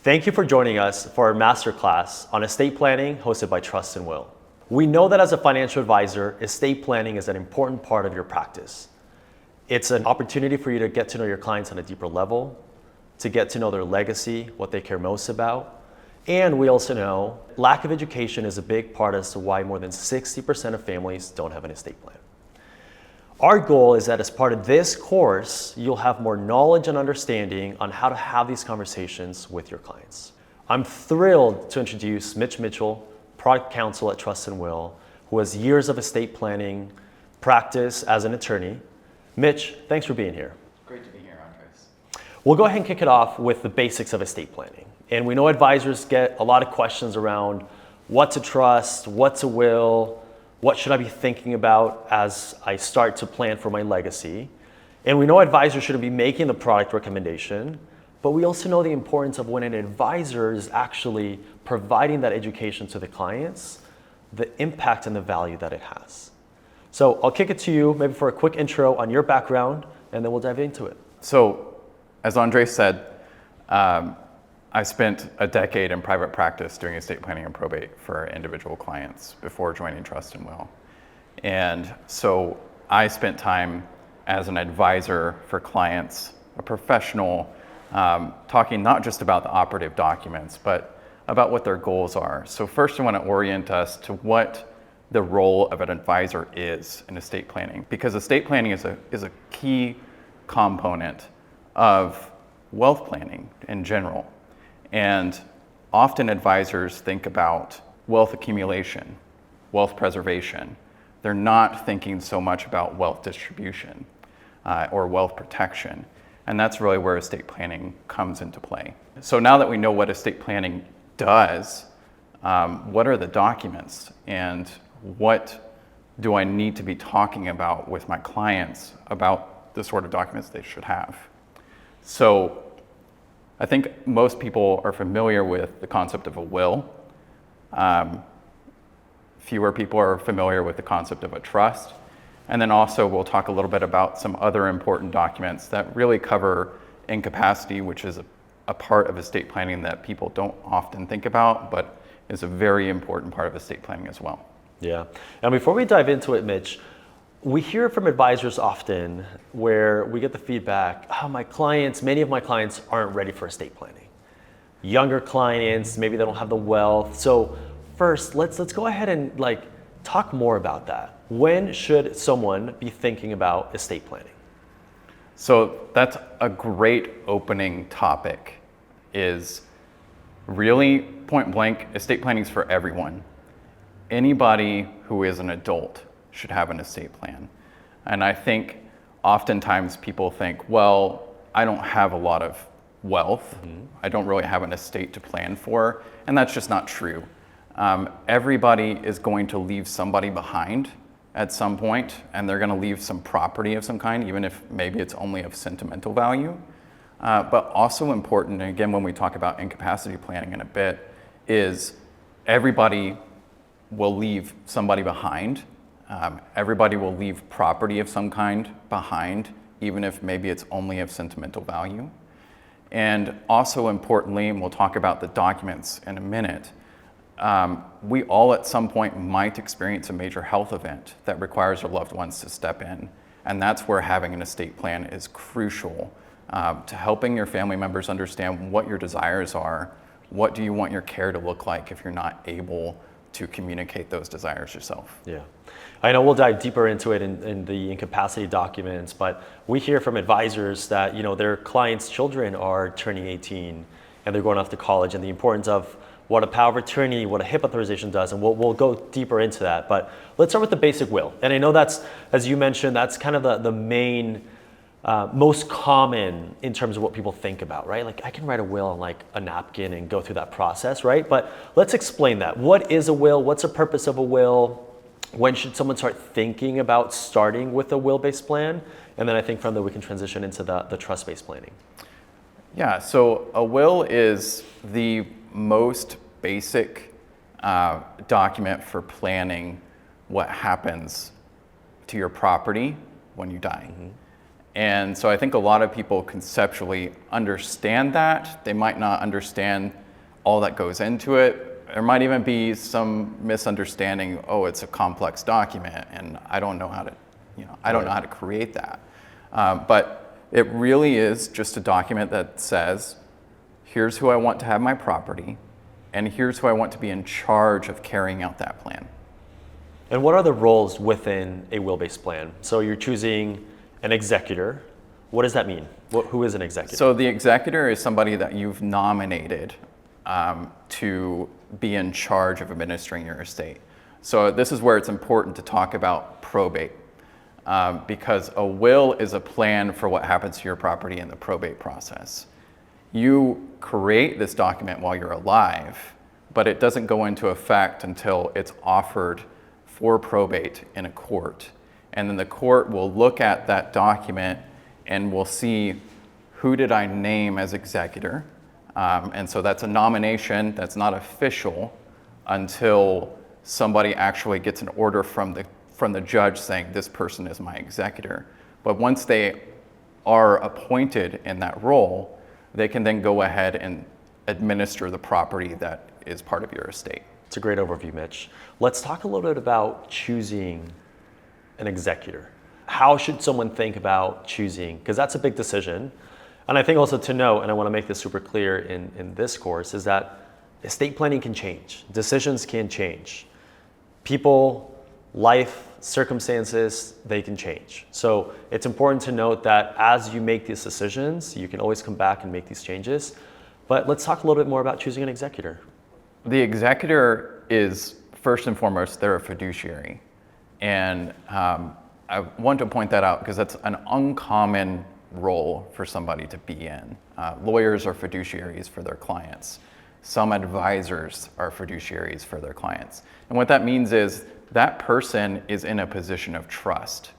Thank you for joining us for our masterclass on estate planning hosted by Trust and Will. We know that as a financial advisor, estate planning is an important part of your practice. It's an opportunity for you to get to know your clients on a deeper level, to get to know their legacy, what they care most about. And we also know lack of education is a big part as to why more than 60% of families don't have an estate plan. Our goal is that as part of this course, you'll have more knowledge and understanding on how to have these conversations with your clients. I'm thrilled to introduce Mitch Mitchell, product counsel at Trust and Will, who has years of estate planning practice as an attorney. Mitch, thanks for being here. Great to be here, Andres. We'll go ahead and kick it off with the basics of estate planning. And we know advisors get a lot of questions around what to trust, what to will, what should I be thinking about as I start to plan for my legacy? And we know advisors shouldn't be making the product recommendation, but we also know the importance of when an advisor is actually providing that education to the clients, the impact and the value that it has. So I'll kick it to you maybe for a quick intro on your background, and then we'll dive into it. So, as Andres said, I spent a decade in private practice doing estate planning and probate for individual clients before joining Trust and Will. And so I spent time as an advisor for clients, a professional, talking not just about the operative documents, but about what their goals are. So first I want to orient us to what the role of an advisor is in estate planning, because estate planning is a key component of wealth planning in general. And often advisors think about wealth accumulation, wealth preservation. They're not thinking so much about wealth distribution or wealth protection. And that's really where estate planning comes into play. So now that we know what estate planning does, what are the documents and what do I need to be talking about with my clients about the sort of documents they should have? So I think most people are familiar with the concept of a will. Fewer people are familiar with the concept of a trust. And then also we'll talk a little bit about some other important documents that really cover incapacity, which is a part of estate planning that people don't often think about, but is a very important part of estate planning as well. Yeah. And before we dive into it, Mitch, we hear from advisors often where we get the feedback, many of my clients aren't ready for estate planning. Younger clients, maybe they don't have the wealth. So first, let's go ahead and talk more about that. When should someone be thinking about estate planning? So that's a great opening topic, is really point blank, estate planning is for everyone. Anybody who is an adult should have an estate plan. And I think oftentimes people think, well, I don't have a lot of wealth. I don't really have an estate to plan for. And that's just not true. Everybody is going to leave somebody behind at some point, and they're gonna leave some property of some kind, even if maybe it's only of sentimental value. But also important, and again, when we talk about incapacity planning in a bit, is everybody will leave somebody behind. Everybody will leave property of some kind behind, even if maybe it's only of sentimental value. And also importantly, and we'll talk about the documents in a minute, we all at some point might experience a major health event that requires our loved ones to step in. And that's where having an estate plan is crucial to helping your family members understand what your desires are. What do you want your care to look like if you're not able to communicate those desires yourself? Yeah. I know we'll dive deeper into it in the incapacity documents, but we hear from advisors that their clients' children are turning 18 and they're going off to college, and the importance of what a power of attorney, what a HIPAA authorization does, and we'll go deeper into that. But let's start with the basic will. And I know that's, as you mentioned, that's kind of the main, most common in terms of what people think about, right? Like I can write a will on a napkin and go through that process, right? But let's explain that. What is a will? What's the purpose of a will? When should someone start thinking about starting with a will-based plan? And then I think from there we can transition into the trust-based planning. Yeah, so a will is the most basic document for planning what happens to your property when you die. And so I think a lot of people conceptually understand that. They might not understand all that goes into it. There might even be some misunderstanding, oh, it's a complex document and I don't know how to, I don't know how to create that. But it really is just a document that says, here's who I want to have my property, and here's who I want to be in charge of carrying out that plan. And what are the roles within a will-based plan? So you're choosing an executor. What does that mean? Who is an executor? So the executor is somebody that you've nominated to be in charge of administering your estate. So this is where it's important to talk about probate, because a will is a plan for what happens to your property in the probate process. You create this document while you're alive, but it doesn't go into effect until it's offered for probate in a court. And then the court will look at that document and will see, who did I name as executor? And so that's a nomination that's not official until somebody actually gets an order from the judge saying this person is my executor. But once they are appointed in that role, they can then go ahead and administer the property that is part of your estate. It's a great overview, Mitch. Let's talk a little bit about choosing an executor. How should someone think about choosing? Because that's a big decision. And I think also to note, and I want to make this super clear in this course, is that estate planning can change. Decisions can change. People, life, circumstances, they can change. So it's important to note that as you make these decisions, you can always come back and make these changes. But let's talk a little bit more about choosing an executor. The executor is, first and foremost, they're a fiduciary. And I want to point that out because that's an uncommon role for somebody to be in. Lawyers are fiduciaries for their clients. Some advisors are fiduciaries for their clients. And what that means is that person is in a position of trust,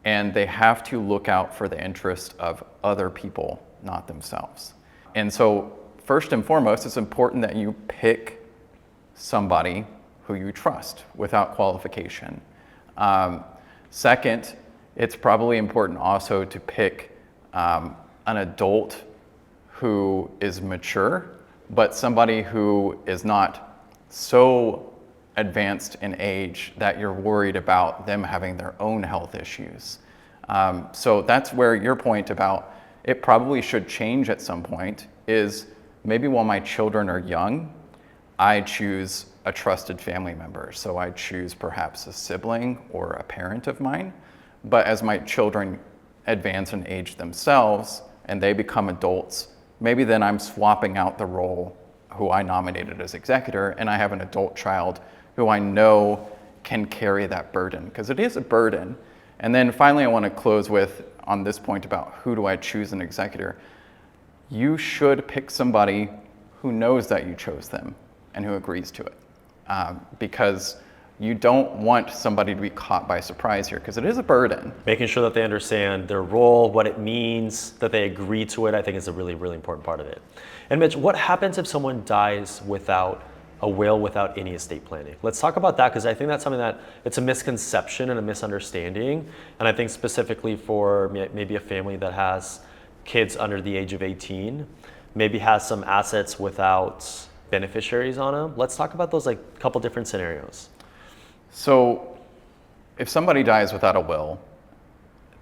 and they have to look out for the interest of other people, not themselves. And so first and foremost, it's important that you pick somebody who you trust without qualification. Second, it's probably important also to pick an adult who is mature, but somebody who is not so advanced in age that you're worried about them having their own health issues. So that's where your point about it probably should change at some point is maybe while my children are young, I choose a trusted family member. So I choose perhaps a sibling or a parent of mine. But as my children advance in age themselves and they become adults, maybe then I'm swapping out the role who I nominated as executor, and I have an adult child who I know can carry that burden, because it is a burden. And then finally, I want to close with, on this point about who do I choose an executor, you should pick somebody who knows that you chose them and who agrees to it. Because you don't want somebody to be caught by surprise here, because it is a burden. Making sure that they understand their role, what it means, that they agree to it, I think is a really, really important part of it. And Mitch, what happens if someone dies without a will, without any estate planning? Let's talk about that, because I think that's something that it's a misconception and a misunderstanding. And I think specifically for maybe a family that has kids under the age of 18, maybe has some assets without beneficiaries on them. Let's talk about those like couple different scenarios. So if somebody dies without a will,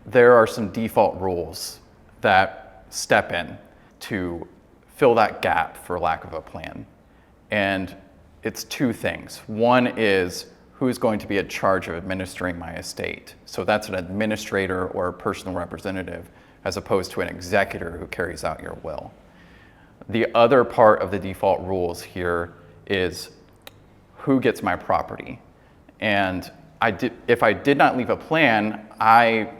there are some default rules that step in to fill that gap, for lack of a plan. And it's two things. One is who's going to be in charge of administering my estate. So that's an administrator or a personal representative, as opposed to an executor who carries out your will. The other part of the default rules here is who gets my property. And if I did not leave a plan, I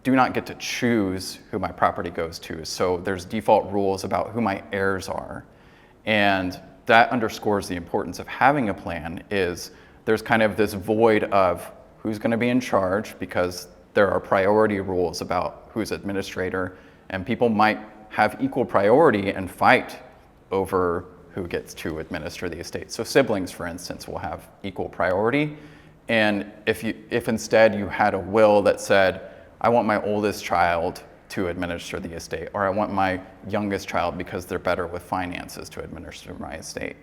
do not get to choose who my property goes to. So there's default rules about who my heirs are. And that underscores the importance of having a plan. Is there's kind of this void of who's going to be in charge, because there are priority rules about who's administrator, and people might have equal priority and fight over who gets to administer the estate. So siblings, for instance, will have equal priority. And if instead you had a will that said, I want my oldest child to administer the estate, or I want my youngest child because they're better with finances to administer my estate.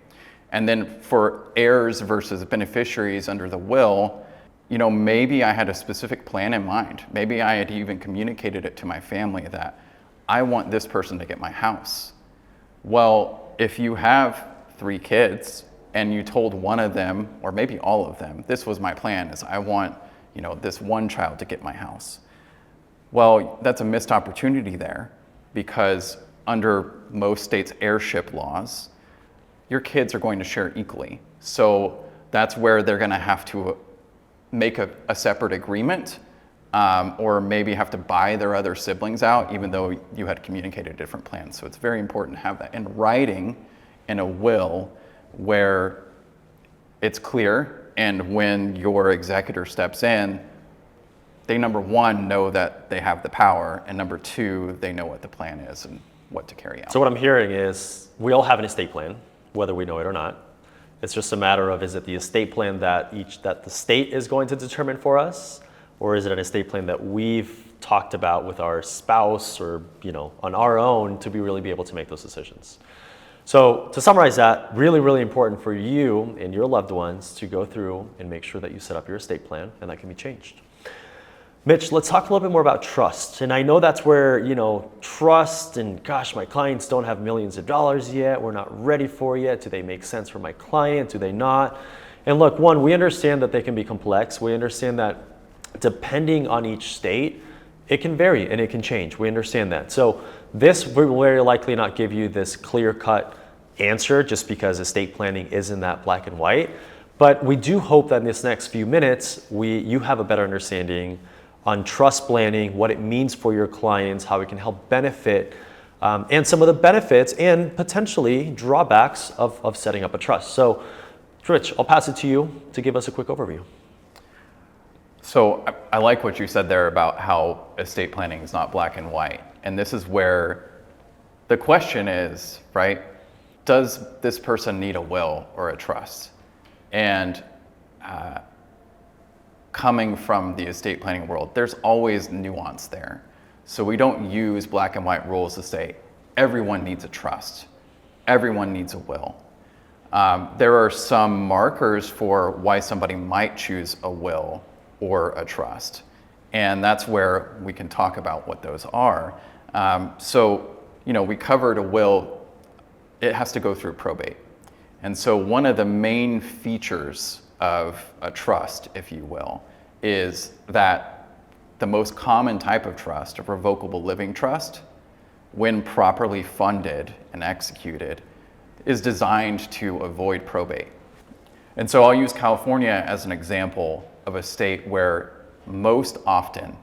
And then for heirs versus beneficiaries under the will, maybe I had a specific plan in mind. Maybe I had even communicated it to my family that I want this person to get my house. Well, if you have 3 kids and you told one of them, or maybe all of them, this was my plan, is I want, this one child to get my house. Well, that's a missed opportunity there, because under most states' heirship laws, your kids are going to share equally. So that's where they're gonna have to make a separate agreement, or maybe have to buy their other siblings out, even though you had communicated different plans. So it's very important to have that in writing in a will where it's clear, and when your executor steps in, they, number one, know that they have the power, and number two, they know what the plan is and what to carry out. So what I'm hearing is we all have an estate plan, whether we know it or not. It's just a matter of, is it the estate plan that the state is going to determine for us, or is it an estate plan that we've talked about with our spouse or on our own to really be able to make those decisions? So to summarize that, really, really important for you and your loved ones to go through and make sure that you set up your estate plan, and that can be changed. Mitch, let's talk a little bit more about trust. And I know that's where, trust and gosh, my clients don't have millions of dollars yet. We're not ready for it yet. Do they make sense for my client? Do they not? And look, one, we understand that they can be complex. We understand that depending on each state, it can vary and it can change. We understand that. So this will very likely not give you this clear-cut answer just because estate planning isn't that black and white. But we do hope that in this next few minutes, you have a better understanding on trust planning, what it means for your clients, how it can help benefit, and some of the benefits and potentially drawbacks of setting up a trust. So, Rich, I'll pass it to you to give us a quick overview. So I like what you said there about how estate planning is not black and white. And this is where the question is, right? Does this person need a will or a trust? And coming from the estate planning world, there's always nuance there. So we don't use black and white rules to say everyone needs a trust, everyone needs a will. There are some markers for why somebody might choose a will or a trust, and that's where we can talk about what those are. We covered a will, it has to go through probate. And so one of the main features of a trust, if you will, is that the most common type of trust, a revocable living trust, when properly funded and executed, is designed to avoid probate. And so I'll use California as an example of a state where most often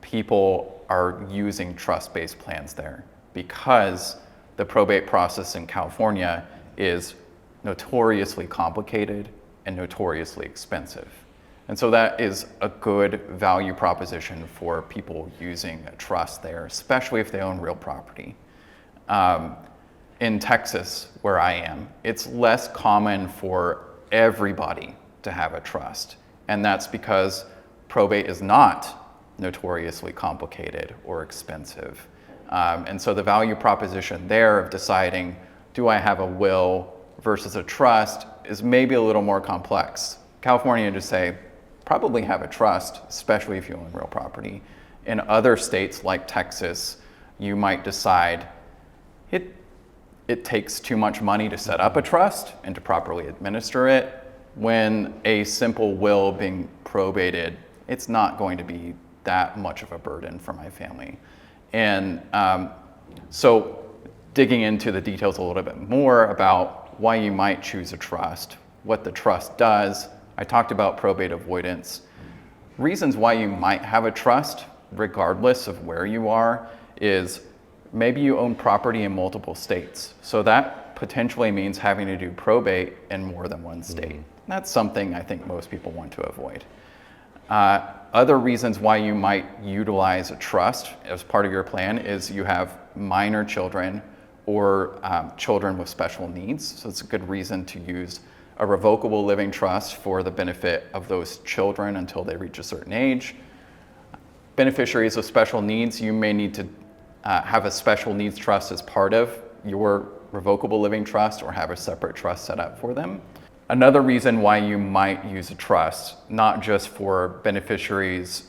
people are using trust-based plans there, because the probate process in California is notoriously complicated and notoriously expensive. And so that is a good value proposition for people using a trust there, especially if they own real property. In Texas, where I am, it's less common for everybody to have a trust. And that's because probate is not notoriously complicated or expensive. And so the value proposition there of deciding, do I have a will versus a trust, is maybe a little more complex. California just say, probably have a trust, especially if you own real property. In other states like Texas, you might decide it takes too much money to set up a trust and to properly administer it. When a simple will being probated, it's not going to be that much of a burden for my family. And so digging into the details a little bit more about why you might choose a trust, what the trust does. I talked about probate avoidance. Reasons why you might have a trust, regardless of where you are, is maybe you own property in multiple states. So that potentially means having to do probate in more than one state. That's something I think most people want to avoid. Other reasons why you might utilize a trust as part of your plan is you have minor children or children with special needs. So it's a good reason to use a revocable living trust for the benefit of those children until they reach a certain age. beneficiaries with special needs, you may need to have a special needs trust as part of your revocable living trust or have a separate trust set up for them. Another reason why you might use a trust, not just for beneficiaries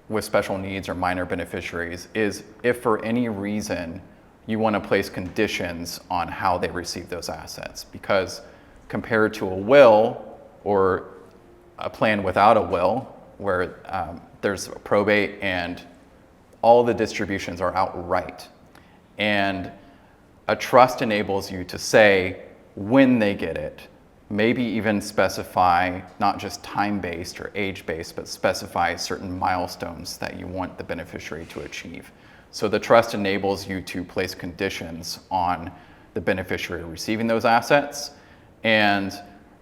with special needs or minor beneficiaries, is if for any reason you want to place conditions on how they receive those assets. Because compared to a will or a plan without a will, where there's a probate and all the distributions are outright, and a trust enables you to say when they get it, maybe even specify not just time-based or age-based, but specify certain milestones that you want the beneficiary to achieve. So the trust enables you to place conditions on the beneficiary receiving those assets, and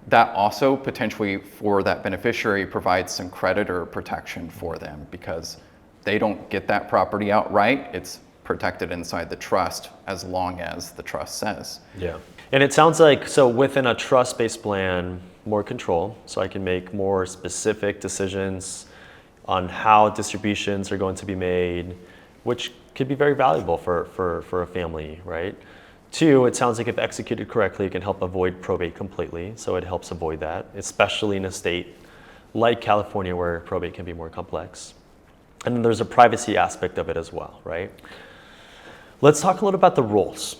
that also potentially for that beneficiary provides some creditor protection for them because they don't get that property outright. It's protected inside the trust as long as the trust says. Yeah. And it sounds like, so within a trust-based plan, more control, so I can make more specific decisions on how distributions are going to be made, which could be very valuable for a family, right? Two, it sounds like if executed correctly, it can help avoid probate completely, so it helps avoid that, especially in a state like California where probate can be more complex. And then there's a privacy aspect of it as well, right? Let's talk a little about the roles.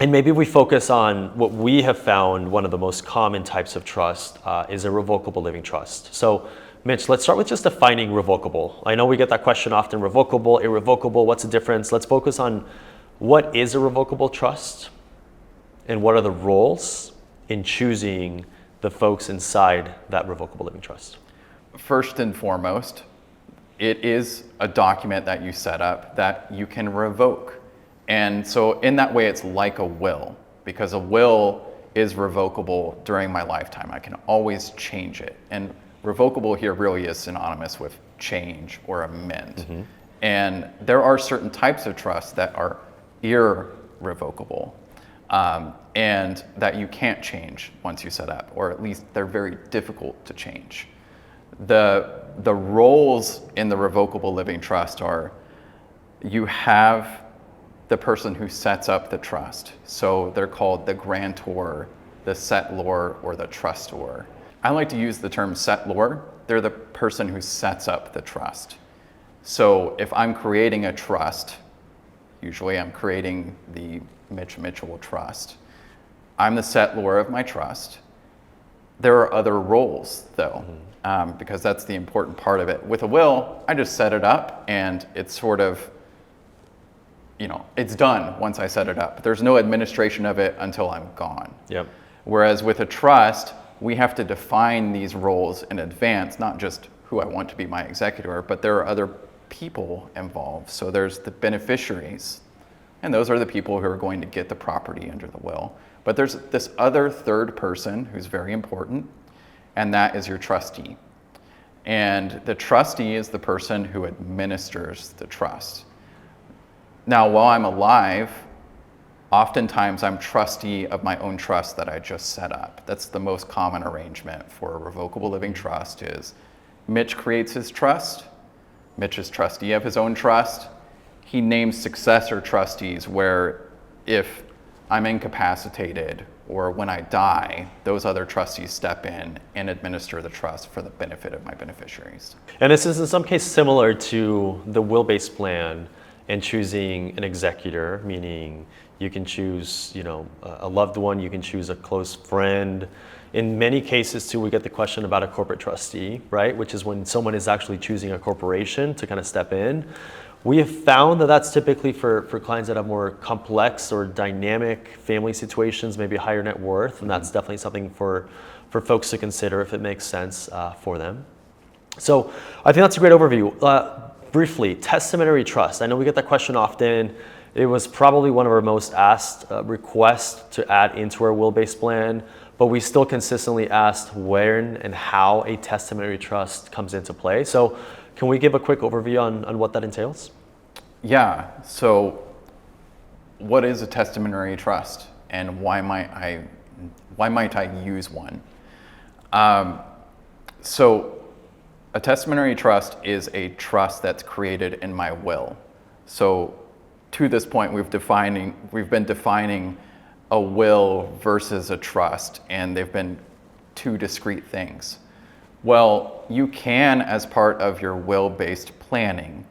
And maybe we focus on what we have found one of the most common types of trust is a revocable living trust. So Mitch, let's start with just defining revocable. I know we get that question often, revocable, irrevocable, what's the difference? Let's focus on what is a revocable trust and what are the roles in choosing the folks inside that revocable living trust? First and foremost, it is a document that you set up that you can revoke. And so in that way, it's like a will, because a will is revocable during my lifetime. I can always change it. And revocable here really is synonymous with change or amend. Mm-hmm. And there are certain types of trusts that are irrevocable and that you can't change once you set up, or at least they're very difficult to change. The roles in the revocable living trust are you have the person who sets up the trust. So they're called the grantor, the settlor, or the trustor. I like to use the term settlor. They're the person who sets up the trust. So if I'm creating a trust, usually I'm creating the Mitch Mitchell Trust. I'm the settlor of my trust. There are other roles though, because that's the important part of it. With a will, I just set it up and it's sort of, it's done once I set it up. There's no administration of it until I'm gone. Yep. Whereas with a trust, we have to define these roles in advance, not just who I want to be my executor, but there are other people involved. So there's the beneficiaries, and those are the people who are going to get the property under the will. But there's this other third person who's very important, and that is your trustee. And the trustee is the person who administers the trust. Now, while I'm alive, oftentimes I'm trustee of my own trust that I just set up. That's the most common arrangement for a revocable living trust is Mitch creates his trust, Mitch is trustee of his own trust. He names successor trustees where if I'm incapacitated or when I die, those other trustees step in and administer the trust for the benefit of my beneficiaries. And this is in some case similar to the will-based plan and choosing an executor, meaning you can choose, a loved one, you can choose a close friend. In many cases too, we get the question about a corporate trustee, right? Which is when someone is actually choosing a corporation to kind of step in. We have found that that's typically for clients that have more complex or dynamic family situations, maybe higher net worth, and that's definitely something for folks to consider if it makes sense for them. So I think that's a great overview. Briefly, testamentary trust. I know we get that question often. It was probably one of our most asked requests to add into our will-based plan, but we still consistently asked when and how a testamentary trust comes into play. So can we give a quick overview on what that entails? Yeah, so what is a testamentary trust and why might I use one? So A testamentary trust is a trust that's created in my will. So to this point, we've been defining a will versus a trust, and they've been two discrete things. Well, you can, as part of your will-based planning,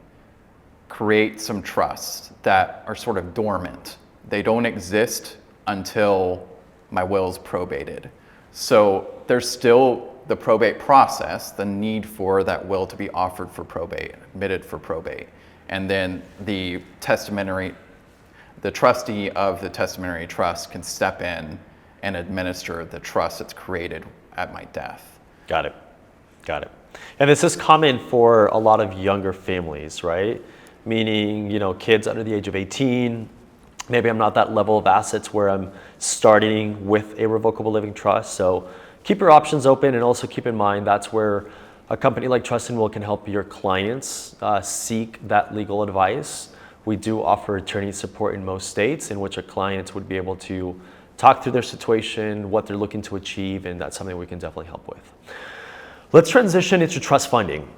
create some trusts that are sort of dormant. They don't exist until my will is probated. So there's still the probate process, the need for that will to be offered for probate, admitted for probate. And then the trustee of the testamentary trust can step in and administer the trust that's created at my death. Got it. And this is common for a lot of younger families, right? Meaning, kids under the age of 18, maybe I'm not that level of assets where I'm starting with a revocable living trust. So keep your options open, and also keep in mind that's where a company like Trust and Will can help your clients seek that legal advice. We do offer attorney support in most states, in which a client would be able to talk through their situation, what they're looking to achieve, and that's something we can definitely help with. Let's transition into trust funding.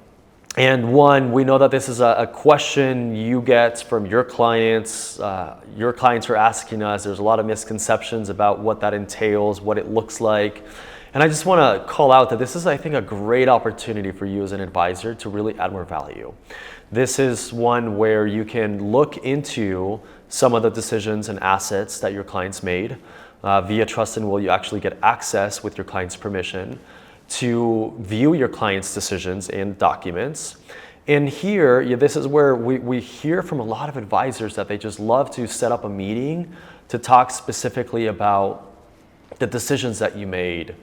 And one, we know that this is a question you get from your clients. Your clients are asking us. There's a lot of misconceptions about what that entails, what it looks like. And I just want to call out that this is, I think, a great opportunity for you as an advisor to really add more value. This is one where you can look into some of the decisions and assets that your clients made. Via Trust and Will, you actually get access with your client's permission to view your client's decisions and documents. And here, this is where we hear from a lot of advisors that they just love to set up a meeting to talk specifically about the decisions that you made,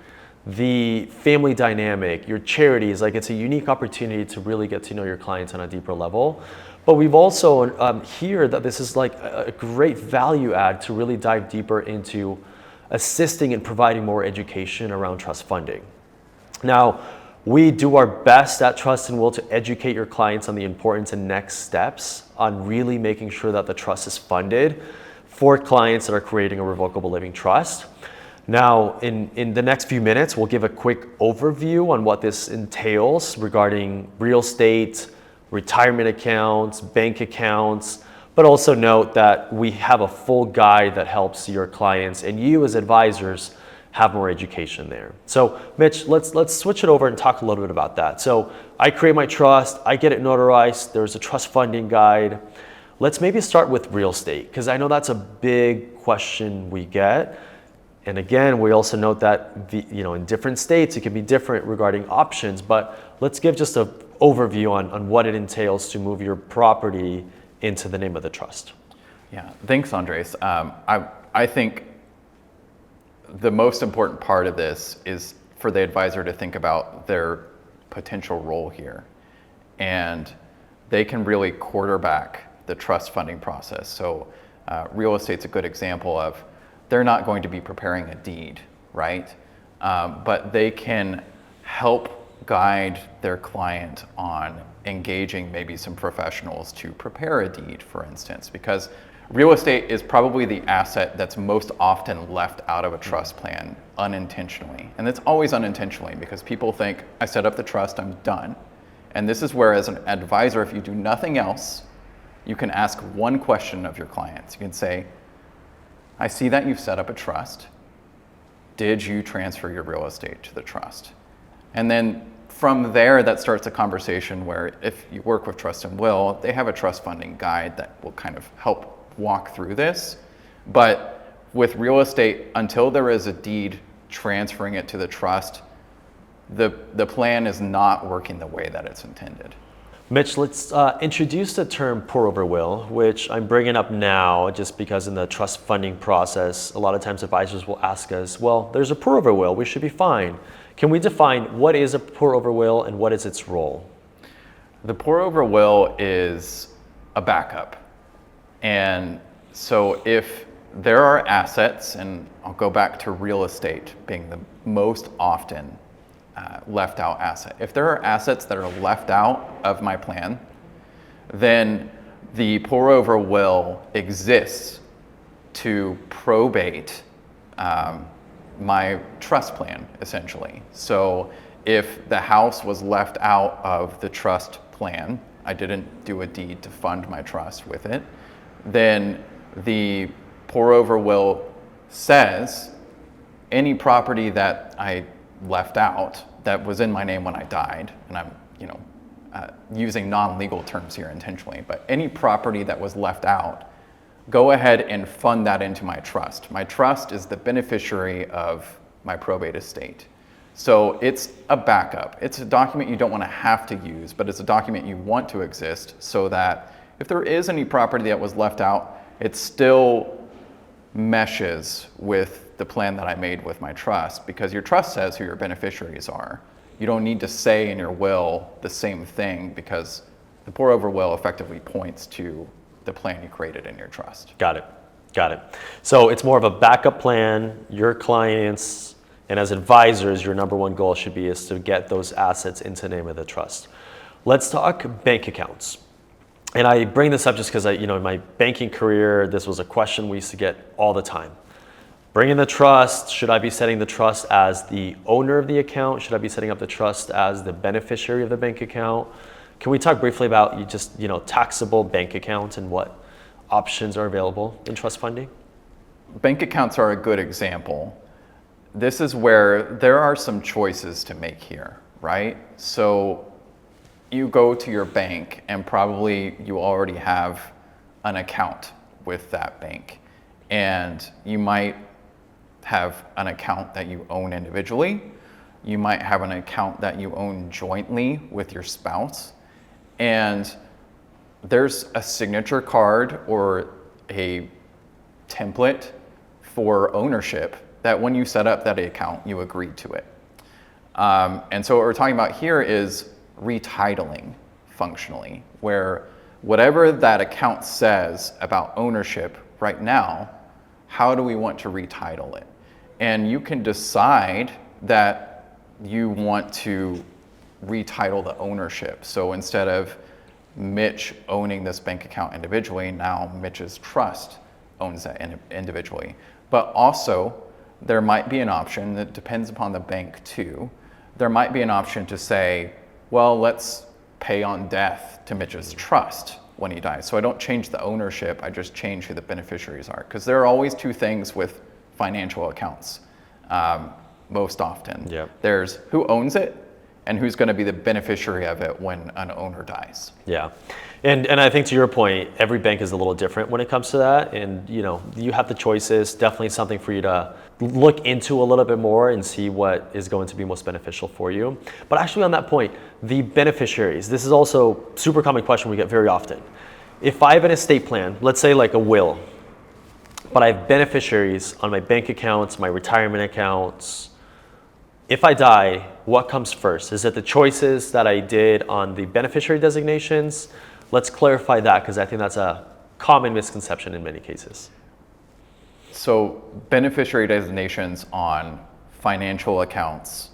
the family dynamic, your charities. Like, it's a unique opportunity to really get to know your clients on a deeper level. But we've also hear that this is like a great value add to really dive deeper into assisting and providing more education around trust funding. Now, we do our best at Trust and Will to educate your clients on the importance and next steps on really making sure that the trust is funded for clients that are creating a revocable living trust. Now, in the next few minutes, we'll give a quick overview on what this entails regarding real estate, retirement accounts, bank accounts, but also note that we have a full guide that helps your clients and you as advisors have more education there. So Mitch, let's switch it over and talk a little bit about that. So I create my trust, I get it notarized, there's a trust funding guide. Let's maybe start with real estate, because I know that's a big question we get. And again, we also note that in different states, it can be different regarding options, but let's give just an overview on what it entails to move your property into the name of the trust. Yeah, thanks, Andres. I think the most important part of this is for the advisor to think about their potential role here. And they can really quarterback the trust funding process. So real estate's a good example of, they're not going to be preparing a deed, right? But they can help guide their client on engaging maybe some professionals to prepare a deed, for instance, because real estate is probably the asset that's most often left out of a trust plan unintentionally. And it's always unintentionally, because people think, I set up the trust, I'm done. And this is where, as an advisor, if you do nothing else, you can ask one question of your clients. You can say, I see that you've set up a trust. Did you transfer your real estate to the trust? And then from there, that starts a conversation where, if you work with Trust and Will, they have a trust funding guide that will kind of help walk through this. But with real estate, until there is a deed transferring it to the trust, the plan is not working the way that it's intended. Mitch, let's introduce the term pour-over will, which I'm bringing up now just because in the trust funding process, a lot of times advisors will ask us, well, there's a pour-over will, we should be fine. Can we define what is a pour-over will and what is its role? The pour-over will is a backup. And so if there are assets, and I'll go back to real estate being the most often left out asset. If there are assets that are left out of my plan, then the pour-over will exists to probate my trust plan, essentially. So if the house was left out of the trust plan, I didn't do a deed to fund my trust with it, then the pour over will says any property that I left out that was in my name when I died, and I'm using non-legal terms here intentionally, but any property that was left out, go ahead and fund that into my trust. My trust is the beneficiary of my probate estate. So it's a backup. It's a document you don't want to have to use, but it's a document you want to exist so that if there is any property that was left out, it still meshes with the plan that I made with my trust, because your trust says who your beneficiaries are. You don't need to say in your will the same thing, because the pour over will effectively points to the plan you created in your trust. Got it. So it's more of a backup plan. Your clients and as advisors, your number one goal should be is to get those assets into the name of the trust. Let's talk bank accounts. And I bring this up just because in my banking career, this was a question we used to get all the time. Bring in the trust. Should I be setting the trust as the owner of the account? Should I be setting up the trust as the beneficiary of the bank account? Can we talk briefly about taxable bank accounts and what options are available in trust funding? Bank accounts are a good example. This is where there are some choices to make here, right? So you go to your bank and probably you already have an account with that bank. And you might have an account that you own individually. You might have an account that you own jointly with your spouse. And there's a signature card or a template for ownership that when you set up that account, you agreed to it. And so what we're talking about here is retitling functionally, where whatever that account says about ownership right now, how do we want to retitle it? And you can decide that you want to retitle the ownership. So instead of Mitch owning this bank account individually, now Mitch's trust owns that individually. But also, there might be an option that depends upon the bank too. There might be an option to say, well, let's pay on death to Mitch's trust when he dies. So I don't change the ownership, I just change who the beneficiaries are. Because there are always two things with financial accounts, most often. Yep. There's who owns it and who's going to be the beneficiary of it when an owner dies. Yeah. And I think to your point, every bank is a little different when it comes to that. And you have the choices, definitely something for you to look into a little bit more and see what is going to be most beneficial for you. But actually on that point, the beneficiaries, this is also a super common question we get very often. If I have an estate plan, let's say like a will, but I have beneficiaries on my bank accounts, my retirement accounts, if I die, what comes first? Is it the choices that I did on the beneficiary designations? Let's clarify that, because I think that's a common misconception in many cases. So beneficiary designations on financial accounts,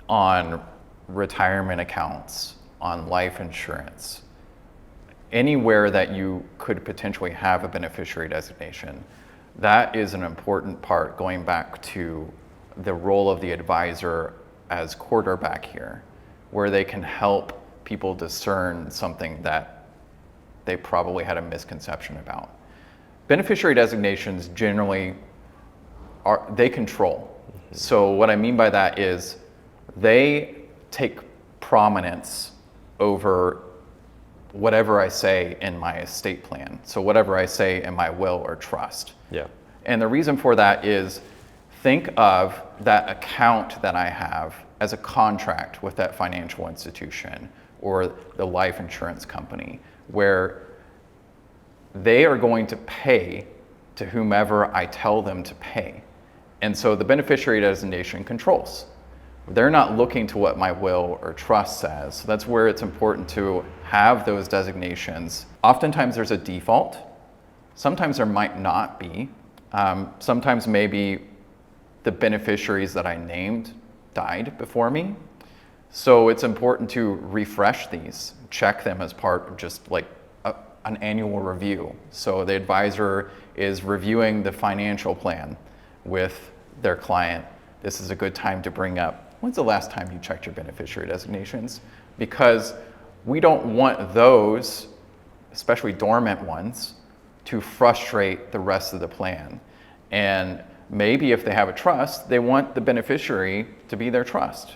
on retirement accounts, on life insurance, anywhere that you could potentially have a beneficiary designation, that is an important part, going back to the role of the advisor as quarterback here, where they can help people discern something that they probably had a misconception about. Beneficiary designations generally they control. So what I mean by that is they take prominence over whatever I say in my estate plan. So whatever I say in my will or trust. Yeah. And the reason for that is, think of that account that I have as a contract with that financial institution or the life insurance company, where they are going to pay to whomever I tell them to pay. And so the beneficiary designation controls. They're not looking to what my will or trust says. So that's where it's important to have those designations. Oftentimes there's a default. Sometimes there might not be. Sometimes maybe the beneficiaries that I named died before me. So it's important to refresh these, check them as part of just like an annual review. So the advisor is reviewing the financial plan with their client. This is a good time to bring up when's the last time you checked your beneficiary designations? Because we don't want those, especially dormant ones, to frustrate the rest of the plan. And maybe if they have a trust, they want the beneficiary to be their trust.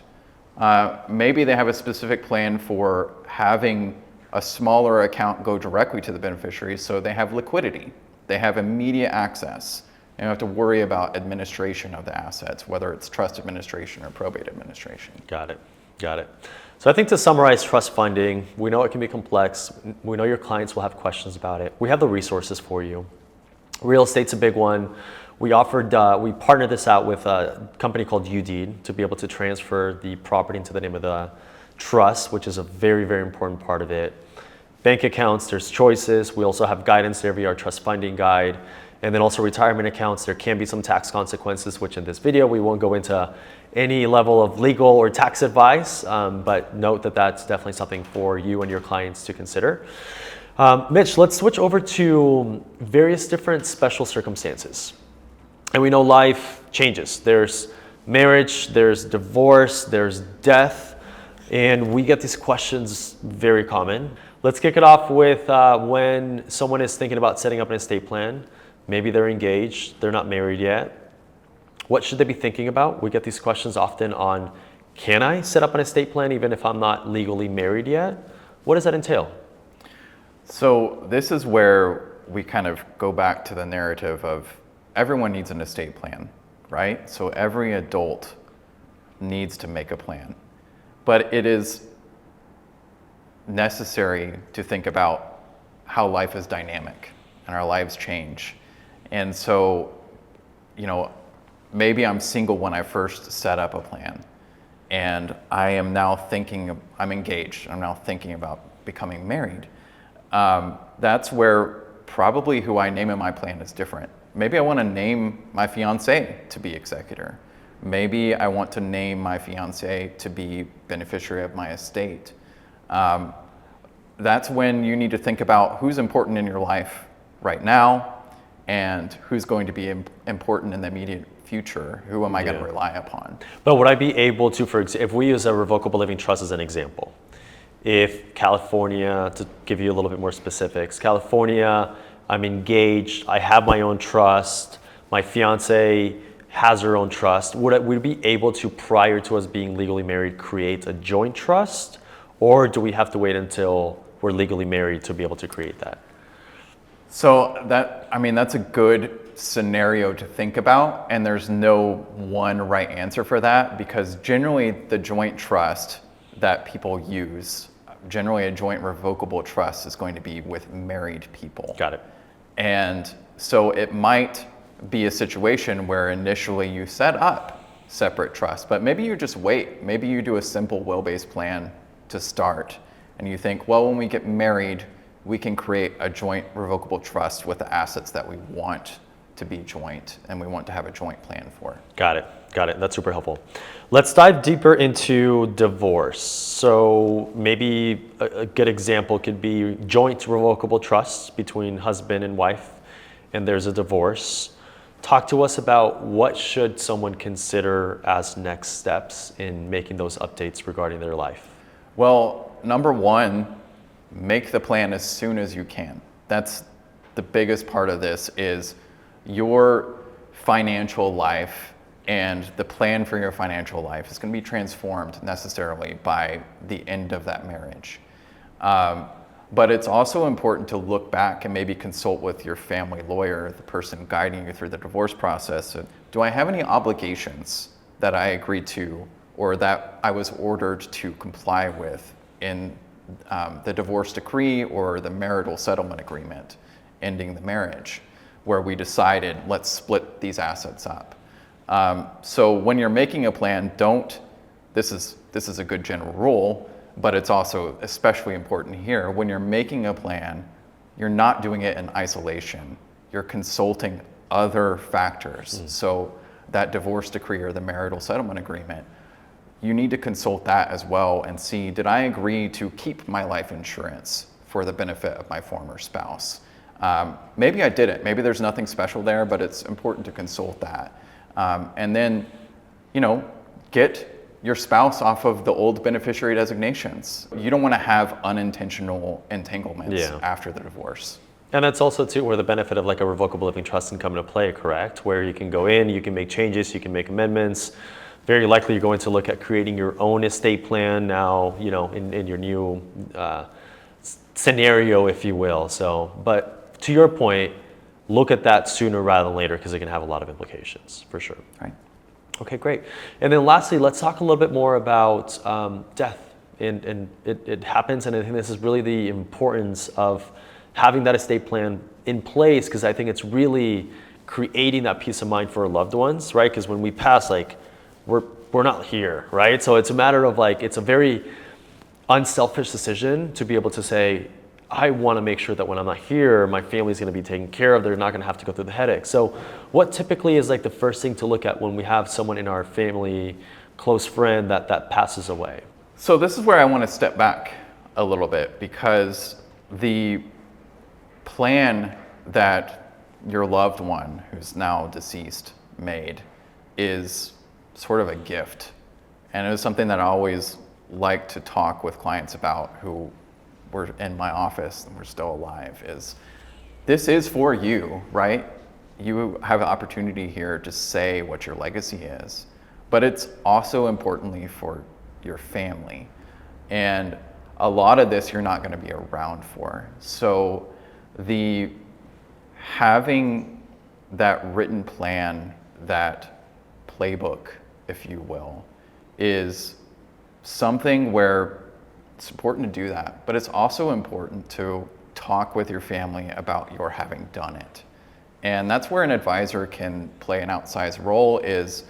Maybe they have a specific plan for having a smaller account go directly to the beneficiary so they have liquidity. They have immediate access. You don't have to worry about administration of the assets, whether it's trust administration or probate administration. Got it. Got it. So I think to summarize trust funding, we know it can be complex. We know your clients will have questions about it. We have the resources for you. Real estate's a big one. We partnered this out with a company called UDeed to be able to transfer the property into the name of the trust, which is a very, very important part of it. Bank accounts, there's choices. We also have guidance there via our trust funding guide. And then also retirement accounts, there can be some tax consequences, which in this video, we won't go into any level of legal or tax advice, but note that that's definitely something for you and your clients to consider. Mitch, let's switch over to various different special circumstances. And we know life changes. There's marriage, there's divorce, there's death, and we get these questions very common. Let's kick it off with when someone is thinking about setting up an estate plan. Maybe they're engaged, they're not married yet. What should they be thinking about? We get these questions often on, can I set up an estate plan even if I'm not legally married yet? What does that entail? So this is where we kind of go back to the narrative of everyone needs an estate plan, right? So every adult needs to make a plan. But it is necessary to think about how life is dynamic and our lives change. And so, maybe I'm single when I first set up a plan, and I am now I'm engaged, I'm now thinking about becoming married. That's where probably who I name in my plan is different. Maybe I want to name my fiance to be executor. Maybe I want to name my fiance to be beneficiary of my estate. That's when you need to think about who's important in your life right now and who's going to be important in the immediate future. Who am I going to rely upon? But would I be able to, if we use a revocable living trust as an example, if California, to give you a little bit more specifics, California, I'm engaged, I have my own trust, my fiance has her own trust, would we be able to, prior to us being legally married, create a joint trust? Or do we have to wait until we're legally married to be able to create that? So that's a good scenario to think about, and there's no one right answer for that, because generally the joint trust that people use, generally a joint revocable trust, is going to be with married people. Got it. And so it might be a situation where initially you set up separate trusts, but maybe you just wait. Maybe you do a simple will-based plan to start, and you think, well, when we get married, we can create a joint revocable trust with the assets that we want to be joint and we want to have a joint plan for. Got it. That's super helpful. Let's dive deeper into divorce. So maybe a good example could be joint revocable trusts between husband and wife, and there's a divorce. Talk to us about what should someone consider as next steps in making those updates regarding their life. Well, number one, make the plan as soon as you can. That's the biggest part of this, is your financial life and the plan for your financial life is going to be transformed necessarily by the end of that marriage. But it's also important to look back and maybe consult with your family lawyer, the person guiding you through the divorce process. Do I have any obligations that I agreed to or that I was ordered to comply with in the divorce decree or the marital settlement agreement ending the marriage, where we decided, let's split these assets up. So when you're making a plan, this is a good general rule, but it's also especially important here. When you're making a plan, you're not doing it in isolation. You're consulting other factors. So that divorce decree or the marital settlement agreement, you need to consult that as well and see, did I agree to keep my life insurance for the benefit of my former spouse? Maybe I didn't. Maybe there's nothing special there, but it's important to consult that. And then, get your spouse off of the old beneficiary designations. You don't want to have unintentional entanglements Yeah. after the divorce. And that's also too where the benefit of like a revocable living trust can come into play, correct? Where you can go in, you can make changes, you can make amendments. Very likely you're going to look at creating your own estate plan now, in your new scenario, if you will. So, but to your point, look at that sooner rather than later because it can have a lot of implications, for sure. Right. Okay, great. And then lastly, let's talk a little bit more about death. And it happens, and I think this is really the importance of having that estate plan in place, because I think it's really creating that peace of mind for our loved ones, right? Because when we pass, like, we're not here, right? So it's a matter of like, it's a very unselfish decision to be able to say, I want to make sure that when I'm not here, my family's going to be taken care of. They're not going to have to go through the headache. So what typically is like the first thing to look at when we have someone in our family, close friend that passes away? So this is where I want to step back a little bit, because the plan that your loved one who's now deceased made is sort of a gift. And it was something that I always like to talk with clients about who were in my office and were still alive, is this is for you, right? You have an opportunity here to say what your legacy is, but it's also importantly for your family. And a lot of this you're not going to be around for. So the having that written plan, that playbook, if you will, is something where it's important to do that, but it's also important to talk with your family about your having done it. And that's where an advisor can play an outsized role, is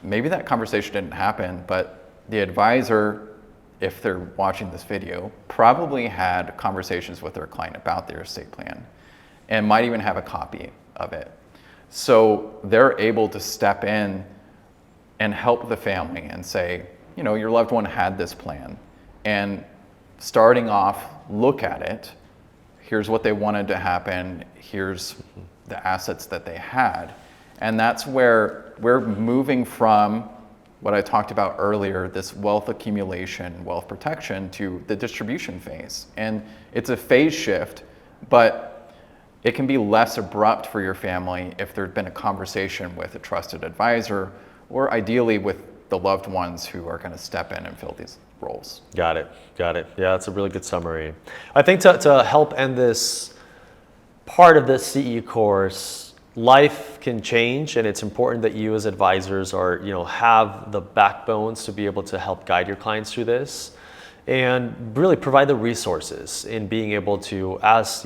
maybe that conversation didn't happen, but the advisor, if they're watching this video, probably had conversations with their client about their estate plan and might even have a copy of it. So they're able to step in and help the family and say, your loved one had this plan, and starting off, look at it. Here's what they wanted to happen. Here's the assets that they had. And that's where we're moving from what I talked about earlier, this wealth accumulation, wealth protection, to the distribution phase. And it's a phase shift, but it can be less abrupt for your family if there'd been a conversation with a trusted advisor, or ideally with the loved ones who are going to step in and fill these roles. Got it. Yeah, that's a really good summary. I think to help end this part of the CE course, life can change, and it's important that you as advisors have the backbones to be able to help guide your clients through this, and really provide the resources in being able to, as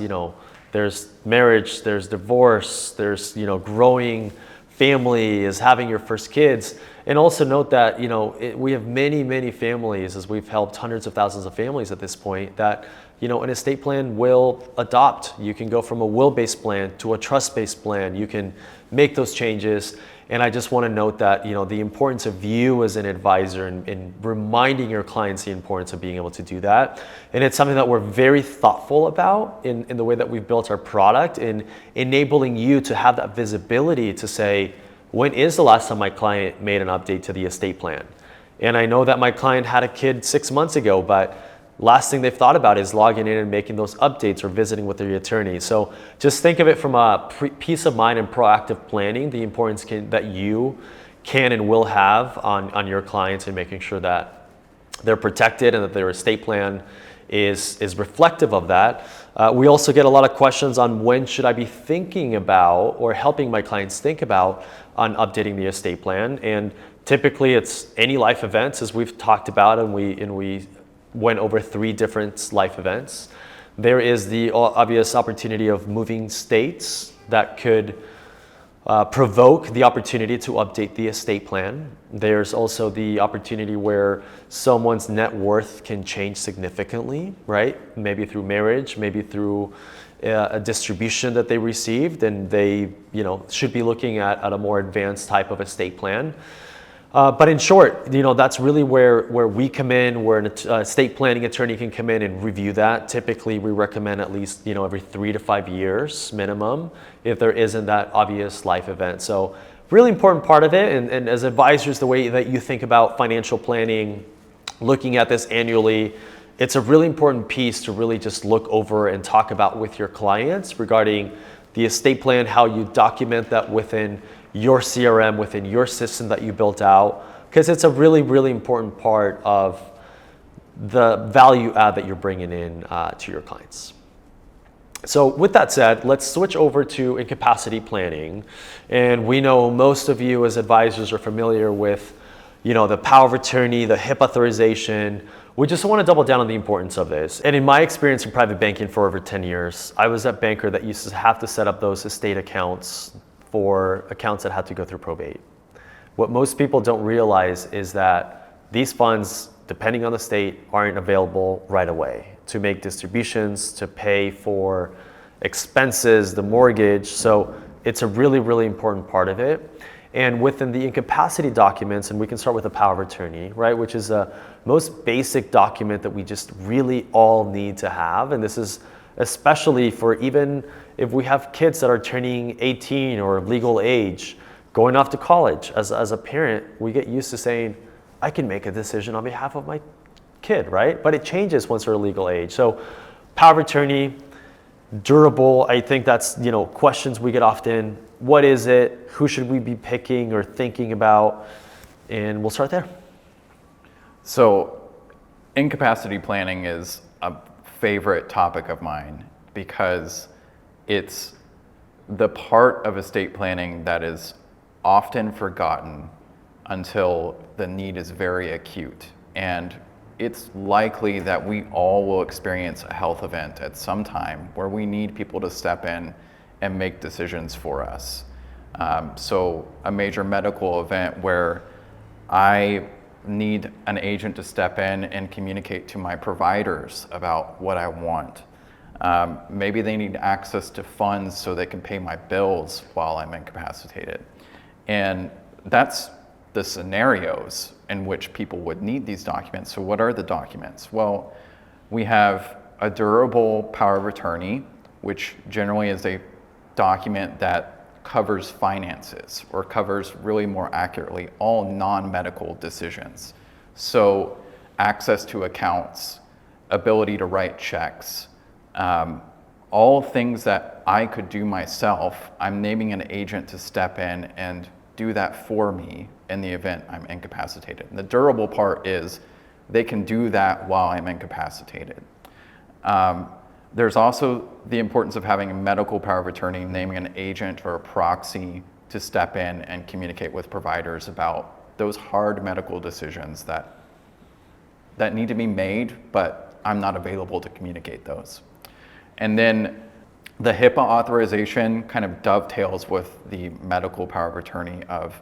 there's marriage, there's divorce, there's growing family, is having your first kids. And also note that we have many families, as we've helped hundreds of thousands of families at this point, that an estate plan will adopt. You can go from a will-based plan to a trust-based plan. You can make those changes. And I just want to note that the importance of you as an advisor in reminding your clients the importance of being able to do that. And it's something that we're very thoughtful about in the way that we've built our product, in enabling you to have that visibility to say, when is the last time my client made an update to the estate plan? And I know that my client had a kid 6 months ago, but last thing they've thought about is logging in and making those updates or visiting with their attorney. So just think of it from a peace of mind and proactive planning, the importance that you can and will have on your clients, and making sure that they're protected and that their estate plan is reflective of that. We also get a lot of questions on when should I be thinking about or helping my clients think about on updating the estate plan. And typically it's any life events, as we've talked about, and we went over 3 different life events. There is the obvious opportunity of moving states that could provoke the opportunity to update the estate plan. There's also the opportunity where someone's net worth can change significantly, right? Maybe through marriage, maybe through a distribution that they received, and they should be looking at a more advanced type of estate plan. But in short, that's really where we come in, where an estate planning attorney can come in and review that. Typically, we recommend at least every 3 to 5 years minimum, if there isn't that obvious life event. So really important part of it. And as advisors, the way that you think about financial planning, looking at this annually, it's a really important piece to really just look over and talk about with your clients regarding the estate plan, how you document that within your CRM, within your system that you built out, because it's a really, really important part of the value add that you're bringing in to your clients. So with that said, let's switch over to incapacity planning. And we know most of you as advisors are familiar with, the power of attorney, the HIP authorization. We just want to double down on the importance of this. And in my experience in private banking for over 10 years, I was that banker that used to have to set up those estate accounts for accounts that had to go through probate. What most people don't realize is that these funds, depending on the state, aren't available right away to make distributions, to pay for expenses, the mortgage. So it's a really, really important part of it. And within the incapacity documents, and we can start with the power of attorney, right, which is the most basic document that we just really all need to have. And this is especially for even if we have kids that are turning 18 or legal age, going off to college. As a parent, we get used to saying, I can make a decision on behalf of my kid, right? But it changes once they're legal age. So power of attorney, durable, I think that's, questions we get often. What is it? Who should we be picking or thinking about? And we'll start there. So incapacity planning is a favorite topic of mine because it's the part of estate planning that is often forgotten until the need is very acute. And it's likely that we all will experience a health event at some time where we need people to step in and make decisions for us. So a major medical event where I need an agent to step in and communicate to my providers about what I want. Maybe they need access to funds so they can pay my bills while I'm incapacitated. And that's the scenarios in which people would need these documents. So what are the documents? Well, we have a durable power of attorney, which generally is a document that covers finances or covers really more accurately all non-medical decisions. So access to accounts, ability to write checks, all things that I could do myself, I'm naming an agent to step in and do that for me in the event I'm incapacitated. And the durable part is they can do that while I'm incapacitated. There's also the importance of having a medical power of attorney, naming an agent or a proxy to step in and communicate with providers about those hard medical decisions that need to be made, but I'm not available to communicate those. And then the HIPAA authorization kind of dovetails with the medical power of attorney of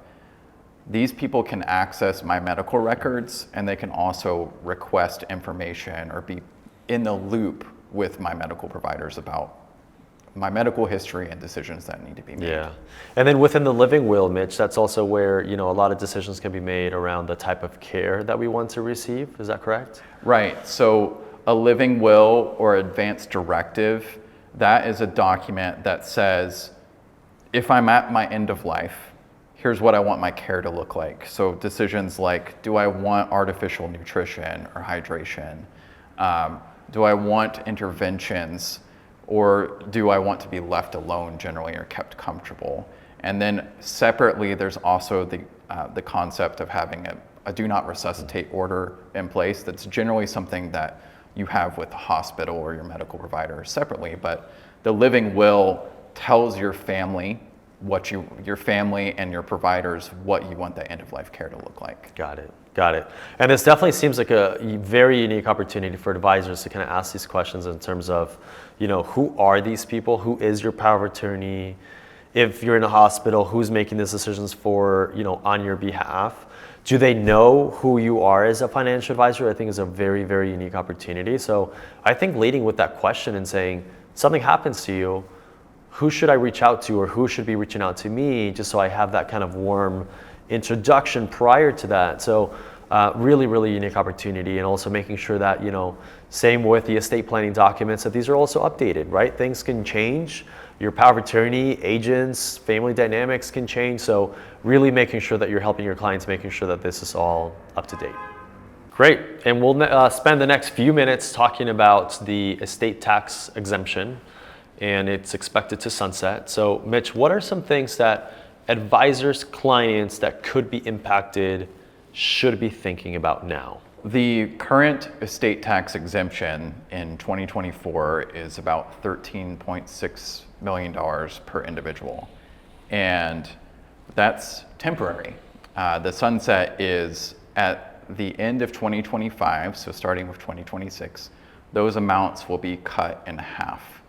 these people can access my medical records and they can also request information or be in the loop with my medical providers about my medical history and decisions that need to be made. Yeah. And then within the living will, Mitch, that's also where, a lot of decisions can be made around the type of care that we want to receive. Is that correct? Right. So a living will or advance directive, that is a document that says, if I'm at my end of life, here's what I want my care to look like. So decisions like, do I want artificial nutrition or hydration? Do I want interventions, or do I want to be left alone generally or kept comfortable? And then separately, there's also the concept of having a do not resuscitate order in place. That's generally something that you have with the hospital or your medical provider separately, but the living will tells your family your family and your providers what you want that end of life care to look like. Got it. And this definitely seems like a very unique opportunity for advisors to kind of ask these questions in terms of, who are these people? Who is your power of attorney? If you're in a hospital, who's making these decisions for, on your behalf? Do they know who you are as a financial advisor? I think is a very, very unique opportunity. So I think leading with that question and saying, something happens to you, who should I reach out to, or who should be reaching out to me, just so I have that kind of warm introduction prior to that. So really, really unique opportunity, and also making sure that, same with the estate planning documents, that these are also updated, right? Things can change. Your power of attorney, agents, family dynamics can change. So really making sure that you're helping your clients, making sure that this is all up to date. Great, and we'll spend the next few minutes talking about the estate tax exemption, and it's expected to sunset. So Mitch, what are some things that advisors, clients that could be impacted should be thinking about now? The current estate tax exemption in 2024 is about $13.6 million per individual, and that's temporary. The sunset is at the end of 2025, so starting with 2026, those amounts will be cut in half.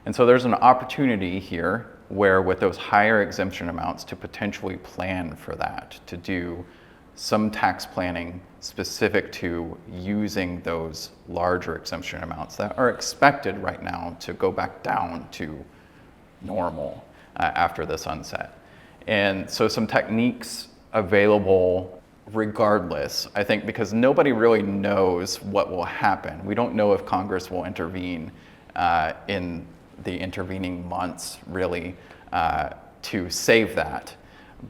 And so there's an opportunity here where with those higher exemption amounts to potentially plan for that, to do some tax planning specific to using those larger exemption amounts that are expected right now to go back down to normal after the sunset. And so some techniques available regardless, I think, because nobody really knows what will happen. We don't know if Congress will intervene in the intervening months, really, to save that.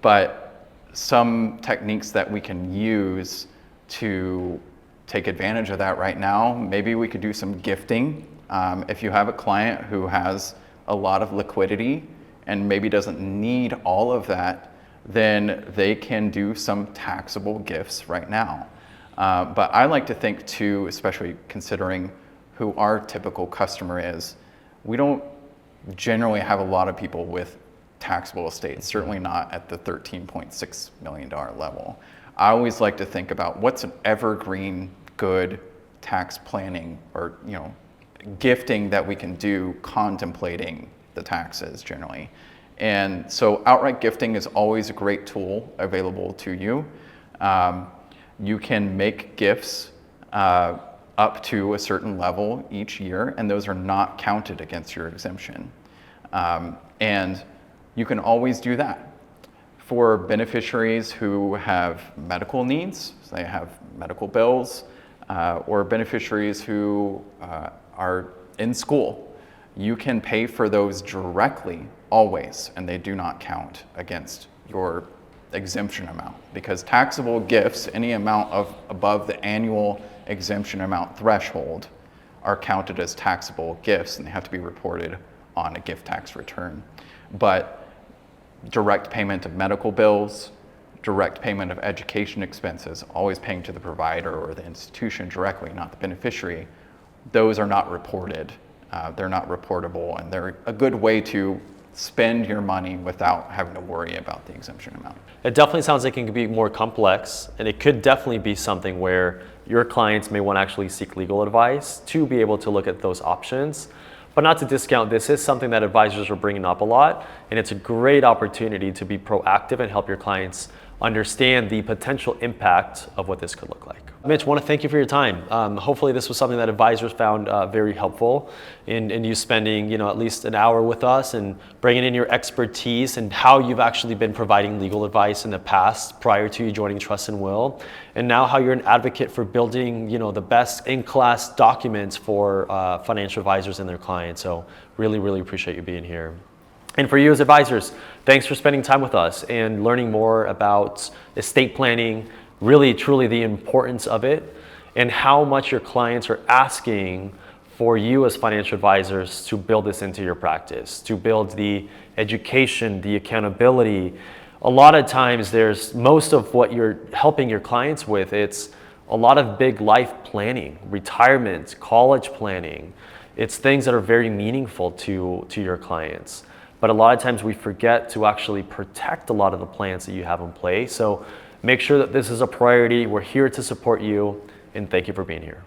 But some techniques that we can use to take advantage of that right now, maybe we could do some gifting. If you have a client who has a lot of liquidity and maybe doesn't need all of that, then they can do some taxable gifts right now. But I like to think too, especially considering who our typical customer is, we don't generally have a lot of people with taxable estates, certainly not at the $13.6 million level. I always like to think about what's an evergreen good tax planning or gifting that we can do contemplating the taxes generally. And so outright gifting is always a great tool available to you. You can make gifts up to a certain level each year, and those are not counted against your exemption. And you can always do that. For beneficiaries who have medical needs, so they have medical bills, or beneficiaries who are in school, you can pay for those directly always, and they do not count against your exemption amount, because taxable gifts, any amount above the annual exemption amount threshold, are counted as taxable gifts, and they have to be reported on a gift tax return. But direct payment of medical bills, direct payment of education expenses, always paying to the provider or the institution directly, not the beneficiary, those are not reported. They're not reportable, and they're a good way to spend your money without having to worry about the exemption amount. It definitely sounds like it can be more complex, and it could definitely be something where your clients may want to actually seek legal advice to be able to look at those options. But not to discount, this is something that advisors are bringing up a lot, and it's a great opportunity to be proactive and help your clients understand the potential impact of what this could look like. Mitch, I want to thank you for your time. Hopefully this was something that advisors found very helpful in you spending at least an hour with us and bringing in your expertise and how you've actually been providing legal advice in the past prior to you joining Trust and Will, and now how you're an advocate for building the best in-class documents for financial advisors and their clients. So really, really appreciate you being here. And for you as advisors, thanks for spending time with us and learning more about estate planning, really truly the importance of it, and how much your clients are asking for you as financial advisors to build this into your practice, to build the education, the accountability. A lot of times there's most of what you're helping your clients with, it's a lot of big life planning, retirement, college planning. It's things that are very meaningful to your clients. But a lot of times we forget to actually protect a lot of the plans that you have in place. So make sure that this is a priority. We're here to support you, and thank you for being here.